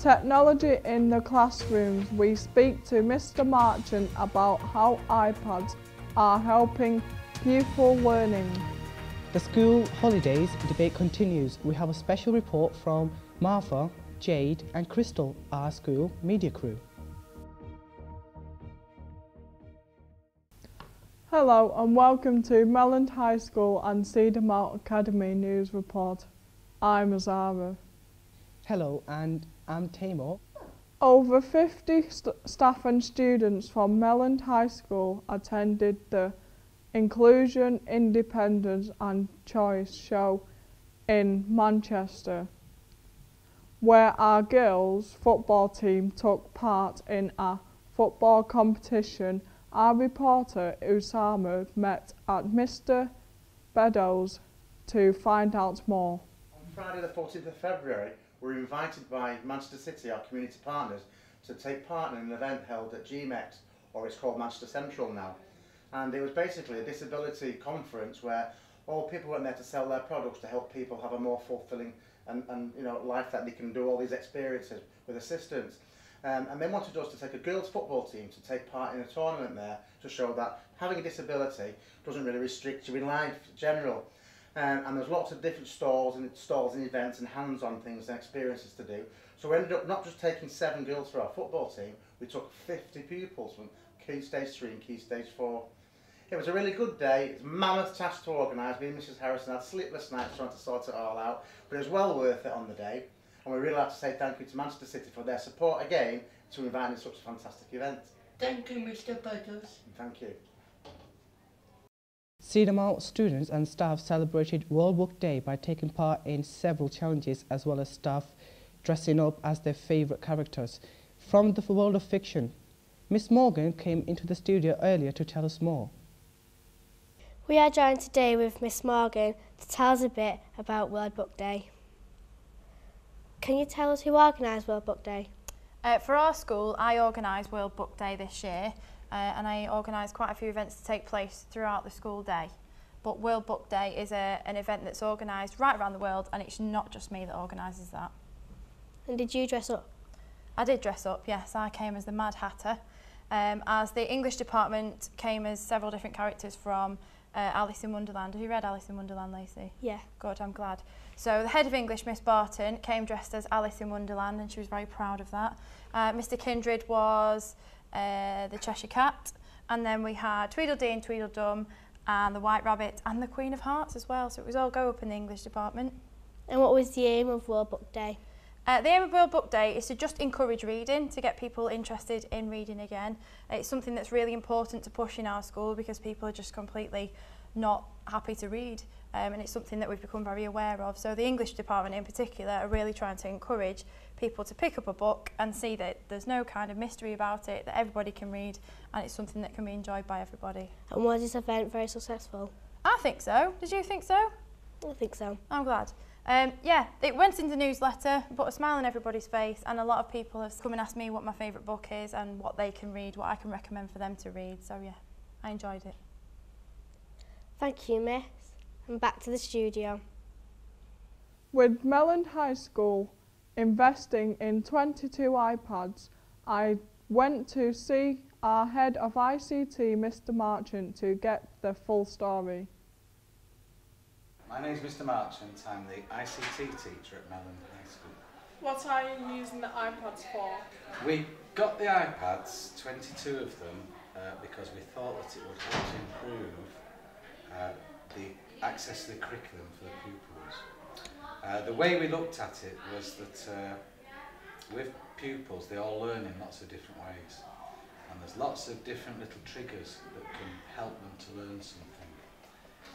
Technology in the classrooms. We speak to Mr. Marchant about how iPads are helping pupil learning. The school holidays debate continues. We have a special report from Martha, Jade and Crystal, our school media crew. Hello and welcome to Melland High School and Cedar Mount Academy News Report. I'm Azara. Hello, and I'm Tamor. Over 50 staff and students from Melland High School attended the Inclusion, Independence and Choice show in Manchester, where our girls' football team took part in a football competition. Our reporter Usama met at Mr. Beddoes to find out more. On Friday the 14th of February, we were invited by Manchester City, our community partners, to take part in an event held at GMEX, or it's called Manchester Central now. And it was basically a disability conference where all people went there to sell their products to help people have a more fulfilling and life that they can do all these experiences with assistance. And they wanted us to take a girls' football team to take part in a tournament there to show that having a disability doesn't really restrict you in life in general. And there's lots of different stalls and events and hands-on things and experiences to do. So we ended up not just taking 7 girls for our football team, we took 50 pupils from Key Stage 3 and Key Stage 4. It was a really good day. It's a mammoth task to organise. Me and Mrs Harrison had sleepless nights trying to sort it all out, but it was well worth it on the day. And we really like to say thank you to Manchester City for their support again to inviting such a fantastic event. Thank you, Mr. Beddoes. Thank you. Cedar Mount students and staff celebrated World Book Day by taking part in several challenges, as well as staff dressing up as their favourite characters from the world of fiction. Miss Morgan came into the studio earlier to tell us more. We are joined today with Miss Morgan to tell us a bit about World Book Day. Can you tell us who organised World Book Day? For our school, I organised World Book Day this year, and I organised quite a few events to take place throughout the school day. But World Book Day is an event that's organised right around the world, and it's not just me that organises that. And did you dress up? I did dress up, yes. I came as the Mad Hatter, as the English department came as several different characters from Alice in Wonderland. Have you read Alice in Wonderland, Lacey? Yeah. Good, I'm glad. So the head of English, Miss Barton, came dressed as Alice in Wonderland, and she was very proud of that. Mr Kindred was the Cheshire Cat, and then we had Tweedledee and Tweedledum and the White Rabbit and the Queen of Hearts as well, so it was all go up in the English department. And what was the aim of World Book Day? The aim of World Book Day is to just encourage reading, to get people interested in reading again. It's something that's really important to push in our school because people are just completely not happy to read, and it's something that we've become very aware of. So the English department in particular are really trying to encourage people to pick up a book and see that there's no kind of mystery about it, that everybody can read, and it's something that can be enjoyed by everybody. And was this event very successful? I think so. Did you think so? I think so. I'm glad. Yeah, it went in the newsletter, put a smile on everybody's face, and a lot of people have come and asked me what my favourite book is and what they can read, what I can recommend for them to read. So yeah, I enjoyed it. Thank you, Miss. And back to the studio. With Melland High School investing in 22 iPads, I went to see our head of ICT, Mr. Marchant, to get the full story. My name's Mr. Marchant. I'm the ICT teacher at Melland High School. What are you using the iPads for? We got the iPads, 22 of them, because we thought that it would help to improve the access to the curriculum for the pupils. The way we looked at it was that with pupils, they all learn in lots of different ways, and there's lots of different little triggers that can help them to learn something.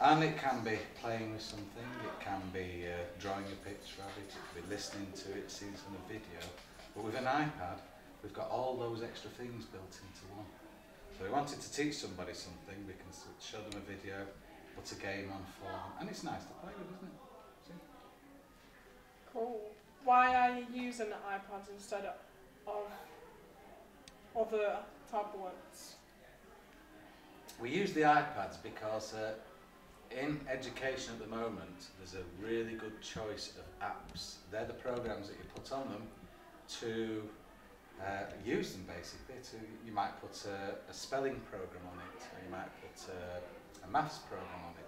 And it can be playing with something, it can be drawing a picture of it, it can be listening to it, seeing it on a video. But with an iPad, we've got all those extra things built into one. So we wanted to teach somebody something, we can show them a video, put a game on for them, and it's nice to play with, isn't it? See? Cool. Why are you using the iPads instead of other tablets? We use the iPads because in education at the moment, there's a really good choice of apps. They're the programs that you put on them to use them basically. You might put a spelling program on it, or you might put a maths program on it.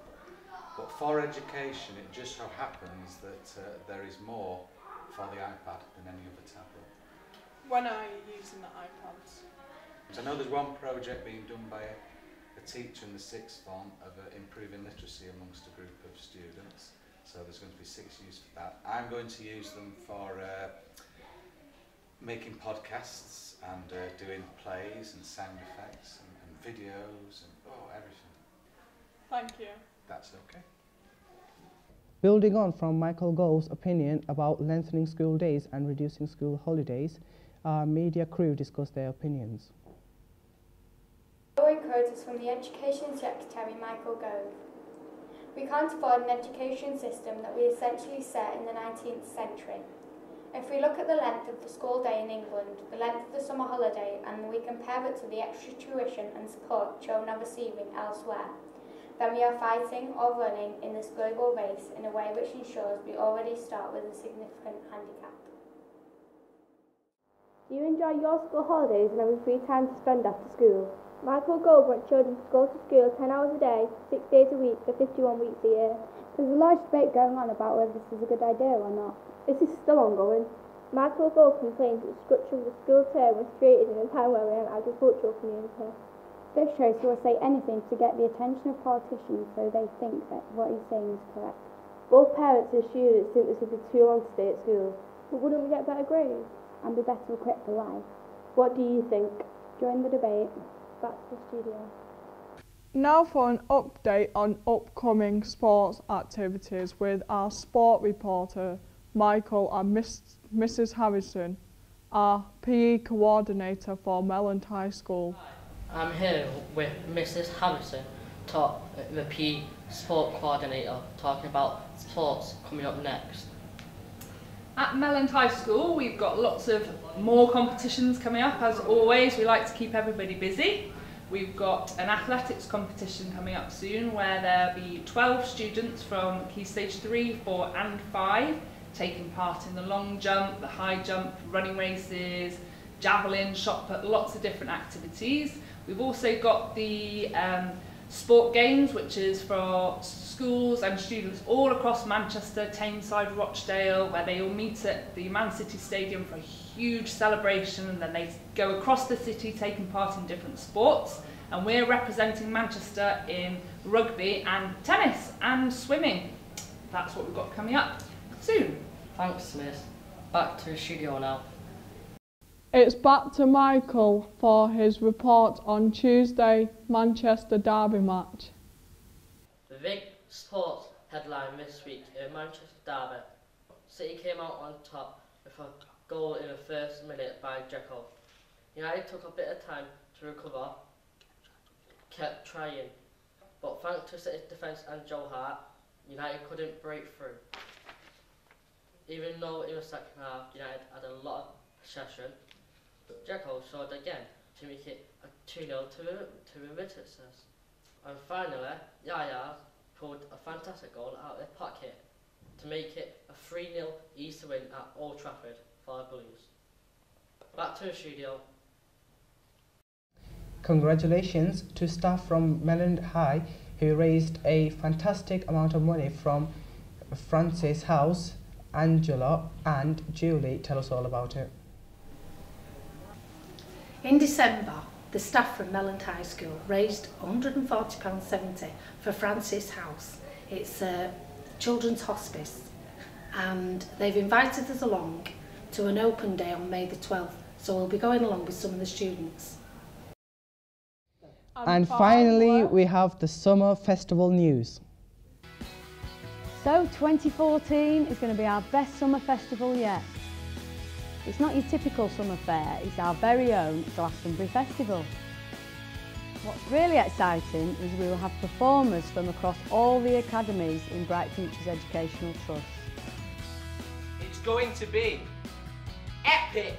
But for education, it just so happens that there is more for the iPad than any other tablet. When are you using the iPads? I know there's one project being done by a teacher in the sixth form of improving literacy amongst a group of students. So there's going to be 6 use for that. I'm going to use them for making podcasts and doing plays and sound effects and videos and everything. Thank you. That's okay. Building on from Michael Gove's opinion about lengthening school days and reducing school holidays, our media crew discussed their opinions. Following quote is from the Education Secretary Michael Gove. We can't afford an education system that we essentially set in the 19th century. If we look at the length of the school day in England, the length of the summer holiday, and we compare it to the extra tuition and support children are receiving elsewhere, then we are fighting or running in this global race in a way which ensures we already start with a significant handicap. Do you enjoy your school holidays and having free time to spend after school? Michael Gove wants children to go to school 10 hours a day, 6 days a week for 51 weeks a year. There's a large debate going on about whether this is a good idea or not. This is still ongoing. Michael Gove complains that the structure of the school term was created in a time where we are an agricultural community. This shows he will say anything to get the attention of politicians so they think that what he's saying is correct. Both parents and students think this would be too long to stay at school. But wouldn't we get better grades? And be better equipped for life. What do you think? Join the debate. Back to the studio. Now for an update on upcoming sports activities with our sport reporter Michael and Mrs Harrison, our PE coordinator for Melland High School. I'm here with Mrs Harrison, the PE sport coordinator, talking about sports coming up next. At Melland High School, we've got lots of more competitions coming up. As always, we like to keep everybody busy. We've got an athletics competition coming up soon where there'll be 12 students from Key Stage 3, 4 and 5 taking part in the long jump, the high jump, running races, javelin, shot put, lots of different activities. We've also got the sport games, which is for schools and students all across Manchester, Tameside, Rochdale, where they all meet at the Man City Stadium for a huge celebration, and then they go across the city taking part in different sports. And we're representing Manchester in rugby and tennis and swimming. That's what we've got coming up soon. Thanks, Miss. Back to the studio now. It's back to Michael for his report on Tuesday Manchester derby match. The big sports headline this week in Manchester derby. City came out on top with a goal in the first minute by Jekyll. United took a bit of time to recover, kept trying, but thanks to City's defence and Joe Hart, United couldn't break through. Even though in the second half United had a lot of possession, Jekyll showed again to make it a 2-0 to the visitors. And finally, Yaya pulled a fantastic goal out of their pocket to make it a 3-0 Easter win at Old Trafford for the Blues. Back to the studio. Congratulations to staff from Melland High who raised a fantastic amount of money from Francis House. Angela and Julie tell us all about it. In December, the staff from Melland High School raised £140.70 for Francis House. It's a children's hospice, and they've invited us along to an open day on May the 12th, so we'll be going along with some of the students. And finally, we have the summer festival news. So 2014 is going to be our best summer festival yet. It's not your typical summer fair, it's our very own Glastonbury Festival. What's really exciting is we will have performers from across all the academies in Bright Futures Educational Trust. It's going to be epic!